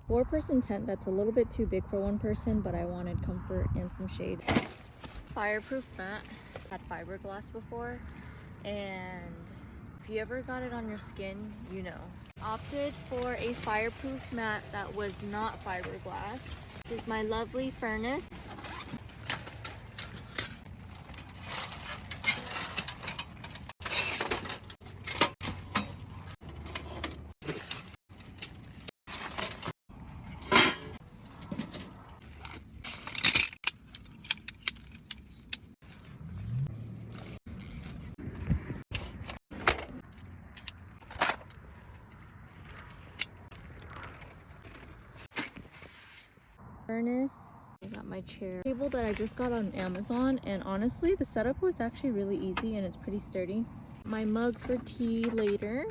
4-person tent that's a little bit too big for one person, but I wanted comfort and some shade. Fireproof mat. Had fiberglass before, and if you ever got it on your skin, you know. Opted for a fireproof mat that was not fiberglass. This is my lovely furnace. I got my chair table that I just got on Amazon, and honestly the setup was actually really easy and it's pretty sturdy. My mug for tea later.